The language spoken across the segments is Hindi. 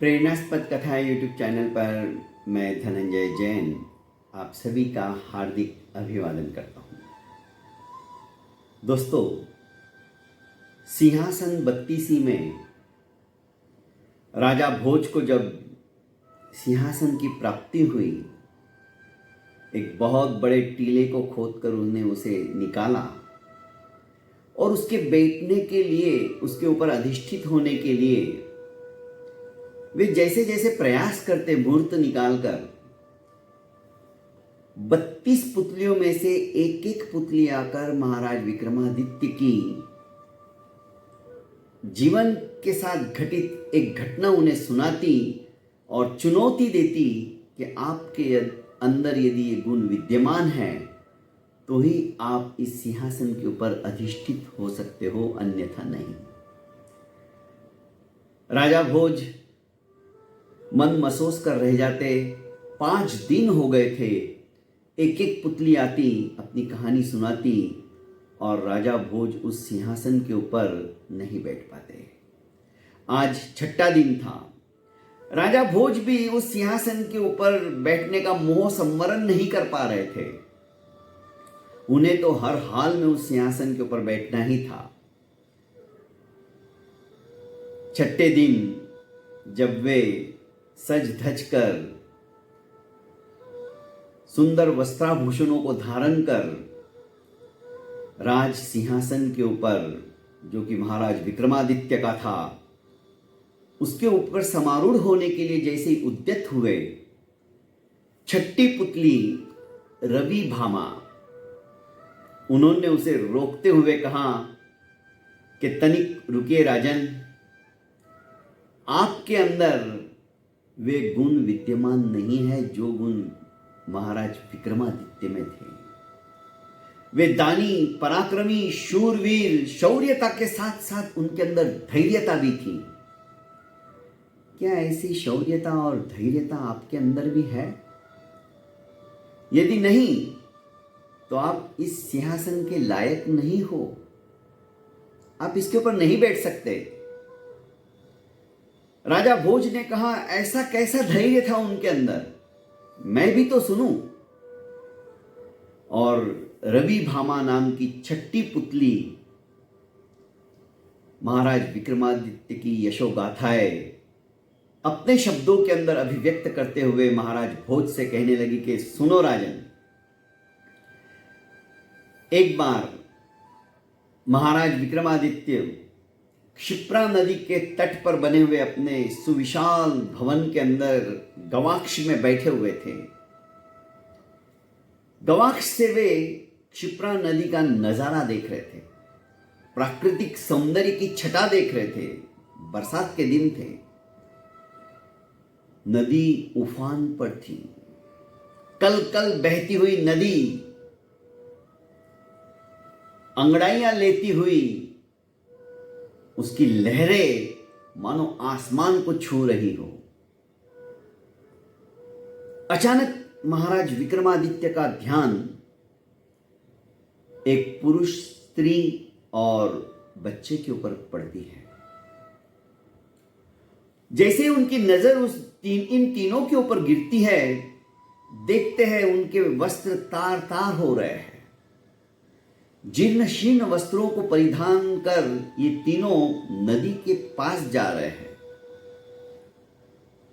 प्रेरणास्पद कथा यूट्यूब चैनल पर मैं धनंजय जैन आप सभी का हार्दिक अभिवादन करता हूँ। दोस्तों, सिंहासन 32 में राजा भोज को जब सिंहासन की प्राप्ति हुई, एक बहुत बड़े टीले को खोदकर उन्होंने उसे निकाला और उसके बैठने के लिए, उसके ऊपर अधिष्ठित होने के लिए वे जैसे जैसे प्रयास करते मूर्त निकालकर 32 पुतलियों में से एक एक पुतली आकर महाराज विक्रमादित्य की जीवन के साथ घटित एक घटना उन्हें सुनाती और चुनौती देती कि आपके अंदर यदि ये गुण विद्यमान है तो ही आप इस सिंहासन के ऊपर अधिष्ठित हो सकते हो, अन्यथा नहीं। राजा भोज मन महसूस कर रह जाते। 5 दिन हो गए थे, एक एक पुतली आती, अपनी कहानी सुनाती और राजा भोज उस सिंहासन के ऊपर नहीं बैठ पाते। आज 6ठा दिन था। राजा भोज भी उस सिंहासन के ऊपर बैठने का मोह संवरण नहीं कर पा रहे थे। उन्हें तो हर हाल में उस सिंहासन के ऊपर बैठना ही था। 6ठे दिन जब वे सज धज कर सुंदर वस्त्राभूषणों को धारण कर राज सिंहासन के ऊपर, जो कि महाराज विक्रमादित्य का था, उसके ऊपर समारूढ़ होने के लिए जैसे ही उद्यत हुए, 6ठी पुतली रवि भामा, उन्होंने उसे रोकते हुए कहा कि तनिक रुकिए राजन, आपके अंदर वे गुण विद्यमान नहीं है जो गुण महाराज विक्रमादित्य में थे। वे दानी, पराक्रमी, शूरवीर, शौर्यता के साथ साथ उनके अंदर धैर्यता भी थी। क्या ऐसी शौर्यता और धैर्यता आपके अंदर भी है? यदि नहीं तो आप इस सिंहासन के लायक नहीं हो, आप इसके ऊपर नहीं बैठ सकते। राजा भोज ने कहा, ऐसा कैसा धैर्य था उनके अंदर, मैं भी तो सुनूं। और रवि भामा नाम की 6ठी पुतली महाराज विक्रमादित्य की यशोगाथाएं अपने शब्दों के अंदर अभिव्यक्त करते हुए महाराज भोज से कहने लगी कि सुनो राजन, एक बार महाराज विक्रमादित्य क्षिप्रा नदी के तट पर बने हुए अपने सुविशाल भवन के अंदर गवाक्ष में बैठे हुए थे। गवाक्ष से वे क्षिप्रा नदी का नजारा देख रहे थे, प्राकृतिक सौंदर्य की छटा देख रहे थे। बरसात के दिन थे, नदी उफान पर थी। कल कल बहती हुई नदी अंगड़ाइयां लेती हुई, उसकी लहरें मानो आसमान को छू रही हो। अचानक महाराज विक्रमादित्य का ध्यान एक पुरुष, स्त्री और बच्चे के ऊपर पड़ती है। जैसे उनकी नजर इन तीनों के ऊपर गिरती है, देखते हैं उनके वस्त्र तार तार हो रहे हैं। जीर्ण शीर्ण वस्त्रों को परिधान कर ये तीनों नदी के पास जा रहे हैं।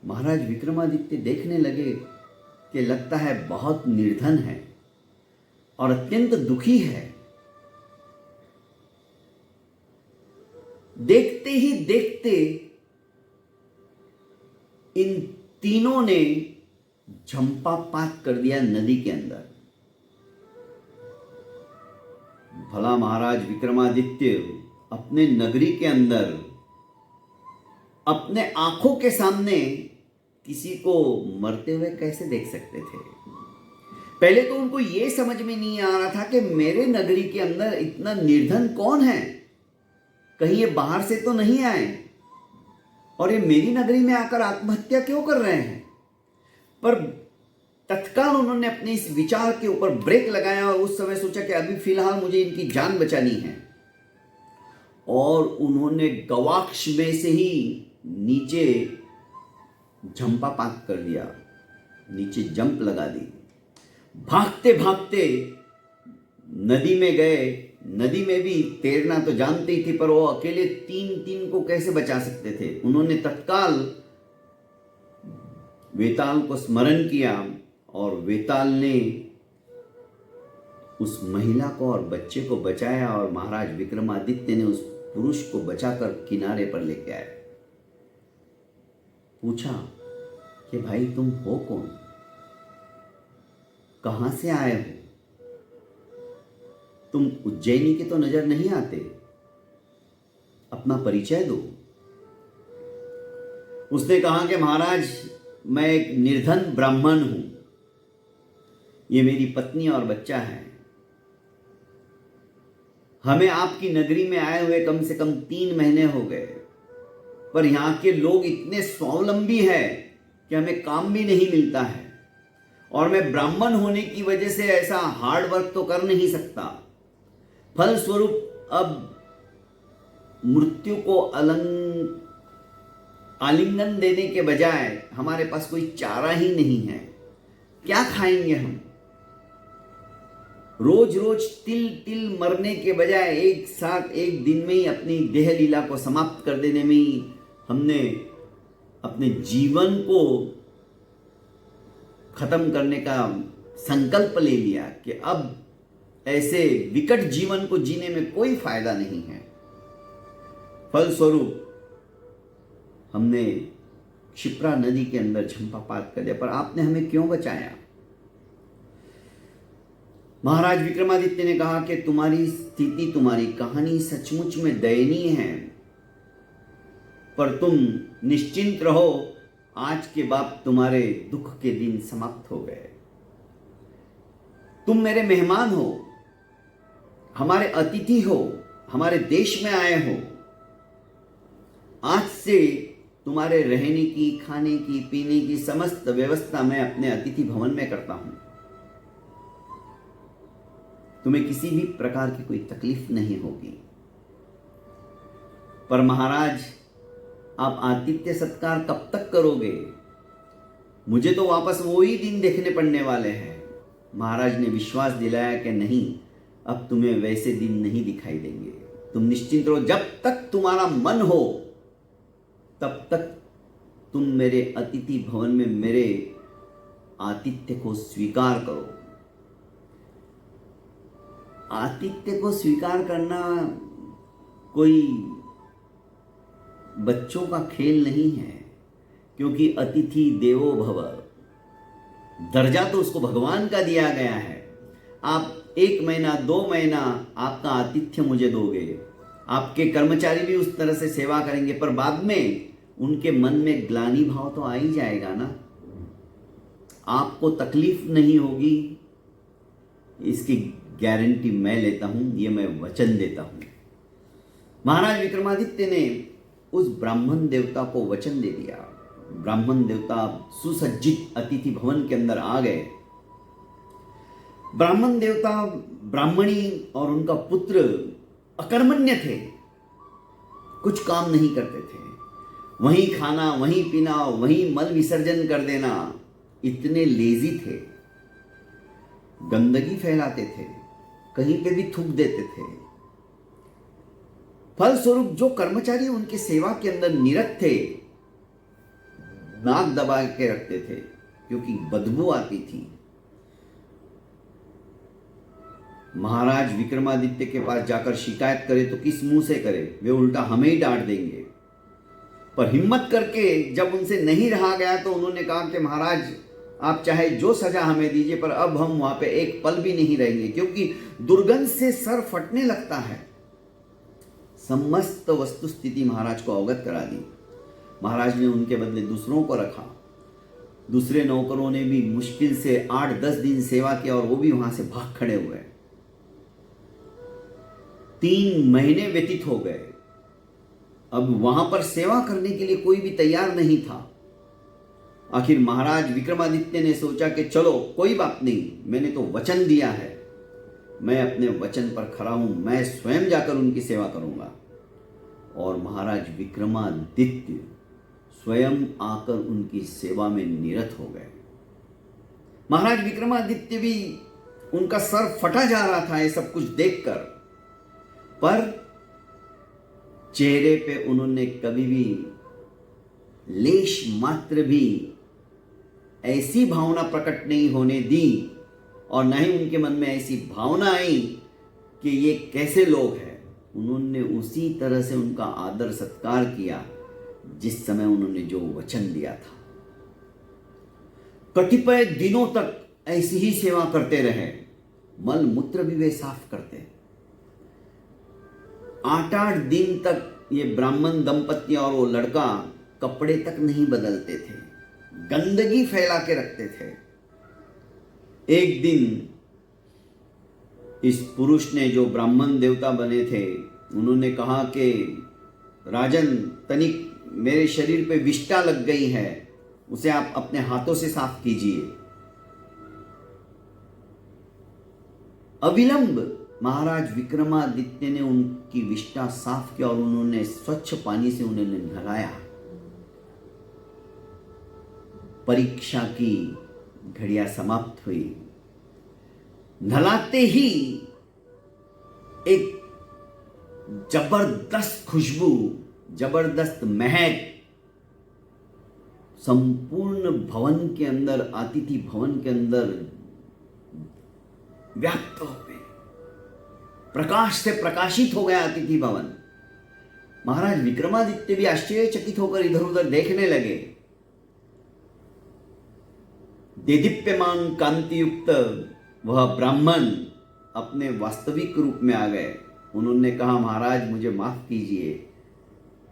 महाराज विक्रमादित्य देखने लगे कि लगता है बहुत निर्धन है और अत्यंत दुखी है। देखते ही देखते इन तीनों ने झंपापात कर दिया नदी के अंदर। भला महाराज विक्रमादित्य अपने नगरी के अंदर अपने आंखों के सामने किसी को मरते हुए कैसे देख सकते थे? पहले तो उनको यह समझ में नहीं आ रहा था कि मेरे नगरी के अंदर इतना निर्धन कौन है, कहीं ये बाहर से तो नहीं आए और ये मेरी नगरी में आकर आत्महत्या क्यों कर रहे हैं। पर तत्काल उन्होंने अपने इस विचार के ऊपर ब्रेक लगाया और उस समय सोचा कि अभी फिलहाल मुझे इनकी जान बचानी है। और उन्होंने गवाक्ष में से ही नीचे झंपापात कर दिया, नीचे जंप लगा दी। भागते भागते नदी में गए। नदी में भी तैरना तो जानते ही थे, पर वो अकेले तीन को कैसे बचा सकते थे। उन्होंने तत्काल वेताल को स्मरण किया और वेताल ने उस महिला को और बच्चे को बचाया और महाराज विक्रमादित्य ने उस पुरुष को बचाकर किनारे पर लेके आए। पूछा कि भाई तुम हो कौन, कहां से आए हो, तुम उज्जैनी के तो नजर नहीं आते, अपना परिचय दो। उसने कहा कि महाराज मैं एक निर्धन ब्राह्मण हूं, ये मेरी पत्नी और बच्चा है। हमें आपकी नगरी में आए हुए कम से कम 3 महीने हो गए, पर यहां के लोग इतने स्वावलंबी हैं कि हमें काम भी नहीं मिलता है, और मैं ब्राह्मण होने की वजह से ऐसा हार्ड वर्क तो कर नहीं सकता। फलस्वरूप अब मृत्यु को आलिंगन देने के बजाय हमारे पास कोई चारा ही नहीं है। क्या खाएंगे हम? रोज रोज तिल तिल मरने के बजाय एक साथ एक दिन में ही अपनी देह लीला को समाप्त कर देने में ही हमने अपने जीवन को खत्म करने का संकल्प ले लिया कि अब ऐसे विकट जीवन को जीने में कोई फायदा नहीं है। फलस्वरूप हमने क्षिप्रा नदी के अंदर झंपापात कर दिया। पर आपने हमें क्यों बचाया? महाराज विक्रमादित्य ने कहा कि तुम्हारी स्थिति, तुम्हारी कहानी सचमुच में दयनीय है, पर तुम निश्चिंत रहो, आज के बाद तुम्हारे दुख के दिन समाप्त हो गए। तुम मेरे मेहमान हो, हमारे अतिथि हो, हमारे देश में आए हो। आज से तुम्हारे रहने की, खाने की, पीने की समस्त व्यवस्था मैं अपने अतिथि भवन में करता हूं। तुम्हें किसी भी प्रकार की कोई तकलीफ नहीं होगी। पर महाराज आप आतिथ्य सत्कार कब तक करोगे? मुझे तो वापस वो ही दिन देखने पड़ने वाले हैं। महाराज ने विश्वास दिलाया कि नहीं, अब तुम्हें वैसे दिन नहीं दिखाई देंगे। तुम निश्चिंत रहो, जब तक तुम्हारा मन हो तब तक तुम मेरे अतिथि भवन में मेरे आतिथ्य को स्वीकार करो। आतिथ्य को स्वीकार करना कोई बच्चों का खेल नहीं है, क्योंकि अतिथि देवो भव, दर्जा तो उसको भगवान का दिया गया है। आप 1 महीना 2 महीना आपका आतिथ्य मुझे दोगे, आपके कर्मचारी भी उस तरह से सेवा करेंगे, पर बाद में उनके मन में ग्लानि भाव तो आ ही जाएगा ना। आपको तकलीफ नहीं होगी, इसकी गारंटी मैं लेता हूं, ये मैं वचन देता हूं। महाराज विक्रमादित्य ने उस ब्राह्मण देवता को वचन दे दिया। ब्राह्मण देवता सुसज्जित अतिथि भवन के अंदर आ गए। ब्राह्मण देवता, ब्राह्मणी और उनका पुत्र अकर्मण्य थे, कुछ काम नहीं करते थे। वहीं खाना, वहीं पीना, वहीं मल विसर्जन कर देना, इतने लेजी थे। गंदगी फैलाते थे, कहीं पे भी थूक देते थे। फलस्वरूप जो कर्मचारी उनकी सेवा के अंदर निरत थे, नाक दबा के रखते थे, क्योंकि बदबू आती थी। महाराज विक्रमादित्य के पास जाकर शिकायत करे तो किस मुंह से करे, वे उल्टा हमें ही डांट देंगे। पर हिम्मत करके जब उनसे नहीं रहा गया तो उन्होंने कहा कि महाराज आप चाहे जो सजा हमें दीजिए, पर अब हम वहां पे एक पल भी नहीं रहेंगे, क्योंकि दुर्गंध से सर फटने लगता है। समस्त वस्तु स्थिति महाराज को अवगत करा दी। महाराज ने उनके बदले दूसरों को रखा। दूसरे नौकरों ने भी मुश्किल से 8-10 दिन सेवा किया और वो भी वहां से भाग खड़े हुए। 3 महीने व्यतीत हो गए। अब वहां पर सेवा करने के लिए कोई भी तैयार नहीं था। आखिर महाराज विक्रमादित्य ने सोचा कि चलो कोई बात नहीं, मैंने तो वचन दिया है, मैं अपने वचन पर खरा हूं, मैं स्वयं जाकर उनकी सेवा करूंगा। और महाराज विक्रमादित्य स्वयं आकर उनकी सेवा में निरत हो गए। महाराज विक्रमादित्य भी, उनका सर फटा जा रहा था ये सब कुछ देखकर, पर चेहरे पे उन्होंने कभी भी लेश मात्र भी ऐसी भावना प्रकट नहीं होने दी और न ही उनके मन में ऐसी भावना आई कि ये कैसे लोग हैं। उन्होंने उसी तरह से उनका आदर सत्कार किया जिस समय उन्होंने जो वचन दिया था। कतिपय दिनों तक ऐसी ही सेवा करते रहे। मल मूत्र भी वे साफ करते। 8-8 दिन तक ये ब्राह्मण दंपति और वो लड़का कपड़े तक नहीं बदलते थे, गंदगी फैला के रखते थे। एक दिन इस पुरुष ने, जो ब्राह्मण देवता बने थे, उन्होंने कहा कि राजन, तनिक मेरे शरीर पे विष्ठा लग गई है, उसे आप अपने हाथों से साफ कीजिए। अविलंब महाराज विक्रमादित्य ने उनकी विष्ठा साफ की और उन्होंने स्वच्छ पानी से उन्हें नहलाया। परीक्षा की घड़ियां समाप्त हुई। नहलाते ही एक जबरदस्त खुशबू, जबरदस्त महक संपूर्ण भवन के अंदर, अतिथि भवन के अंदर व्याप्त हो गई। प्रकाश से प्रकाशित हो गया अतिथि भवन। महाराज विक्रमादित्य भी आश्चर्यचकित होकर इधर उधर देखने लगे। देदीप्यमान कांति युक्त वह ब्राह्मण अपने वास्तविक रूप में आ गए। उन्होंने कहा, महाराज मुझे माफ कीजिए,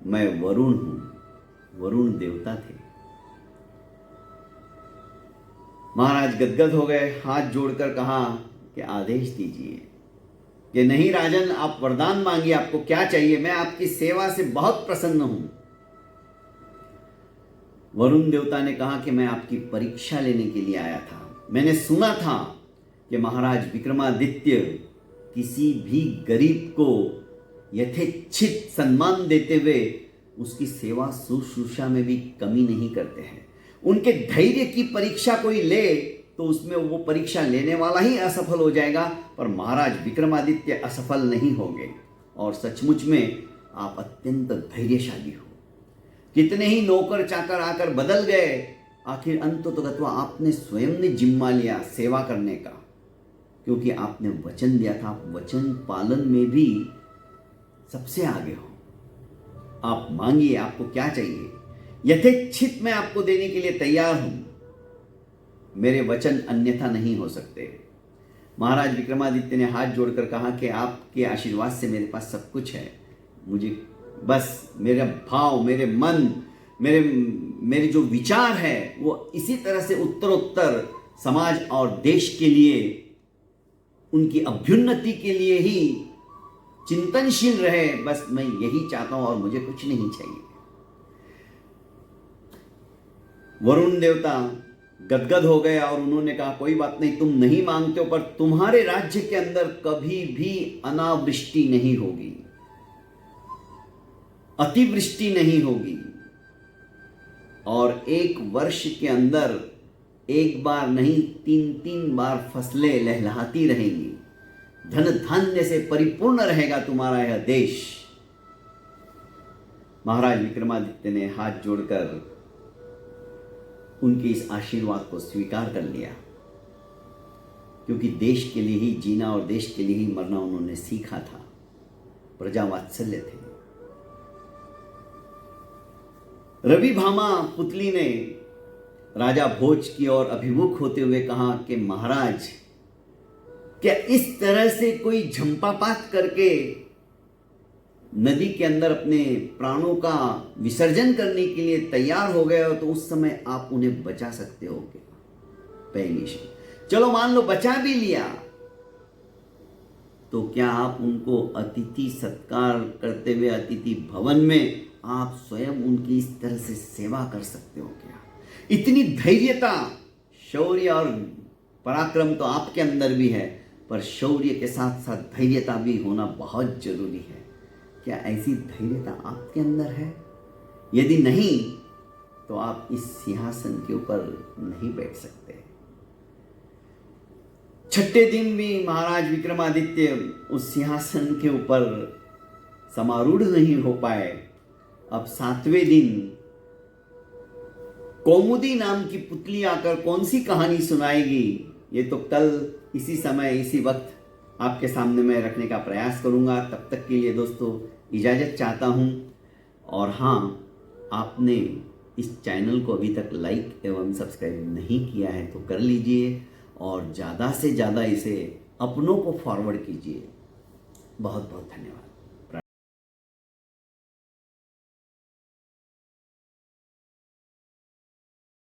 मैं वरुण हूं। वरुण देवता थे। महाराज गदगद हो गए, हाथ जोड़कर कहा कि आदेश दीजिए। कि नहीं राजन, आप वरदान मांगिए, आपको क्या चाहिए, मैं आपकी सेवा से बहुत प्रसन्न हूं। वरुण देवता ने कहा कि मैं आपकी परीक्षा लेने के लिए आया था। मैंने सुना था कि महाराज विक्रमादित्य किसी भी गरीब को यथेच्छित सम्मान देते हुए उसकी सेवा शुश्रूषा में भी कमी नहीं करते हैं। उनके धैर्य की परीक्षा कोई ले तो उसमें वो परीक्षा लेने वाला ही असफल हो जाएगा, पर महाराज विक्रमादित्य असफल नहीं होंगे। और सचमुच में आप अत्यंत धैर्यशाली हो। कितने ही नौकर चाकर आकर बदल गए, आखिर अंततः आपने स्वयं ने जिम्मा लिया सेवा करने का, क्योंकि आपने वचन दिया था। आप वचन पालन में भी सबसे आगे हो। आप मांगिए, आपको क्या चाहिए, यथेच्छित मैं आपको देने के लिए तैयार हूं। मेरे वचन अन्यथा नहीं हो सकते। महाराज विक्रमादित्य ने हाथ जोड़कर कहा कि आपके आशीर्वाद से मेरे पास सब कुछ है। मुझे बस मेरा भाव, मेरे मन, मेरे जो विचार है वो इसी तरह से उत्तरोत्तर समाज और देश के लिए, उनकी अभ्युन्नति के लिए ही चिंतनशील रहे। बस मैं यही चाहता हूं और मुझे कुछ नहीं चाहिए। वरुण देवता गदगद हो गए और उन्होंने कहा, कोई बात नहीं, तुम नहीं मांगते हो, पर तुम्हारे राज्य के अंदर कभी भी अनावृष्टि नहीं होगी, अतिवृष्टि नहीं होगी, और 1 वर्ष के अंदर 1 बार नहीं 3-3 बार फसलें लहलहाती रहेंगी। धन धान्य से परिपूर्ण रहेगा तुम्हारा यह देश। महाराज विक्रमादित्य ने हाथ जोड़कर उनके इस आशीर्वाद को स्वीकार कर लिया, क्योंकि देश के लिए ही जीना और देश के लिए ही मरना उन्होंने सीखा था। प्रजा वात्सल्य थे। रवि भामा पुतली ने राजा भोज की ओर अभिमुख होते हुए कहा कि महाराज, क्या इस तरह से कोई झंपापात करके नदी के अंदर अपने प्राणों का विसर्जन करने के लिए तैयार हो गए हो, तो उस समय आप उन्हें बचा सकते हो क्या? पहली शर्त। चलो मान लो बचा भी लिया, तो क्या आप उनको अतिथि सत्कार करते हुए अतिथि भवन में आप स्वयं उनकी इस तरह से सेवा कर सकते हो क्या? इतनी धैर्यता, शौर्य और पराक्रम तो आपके अंदर भी है, पर शौर्य के साथ साथ धैर्यता भी होना बहुत जरूरी है। क्या ऐसी धैर्यता आपके अंदर है? यदि नहीं, तो आप इस सिंहासन के ऊपर नहीं बैठ सकते। छठे दिन भी महाराज विक्रमादित्य उस सिंहासन के ऊपर समारूढ़ नहीं हो पाए। अब 7वें दिन कौमुदी नाम की पुतली आकर कौन सी कहानी सुनाएगी, ये तो कल इसी समय इसी वक्त आपके सामने मैं रखने का प्रयास करूंगा। तब तक के लिए दोस्तों इजाज़त चाहता हूं। और हाँ, आपने इस चैनल को अभी तक लाइक एवं सब्सक्राइब नहीं किया है तो कर लीजिए और ज़्यादा से ज़्यादा इसे अपनों को फॉरवर्ड कीजिए। बहुत बहुत धन्यवाद।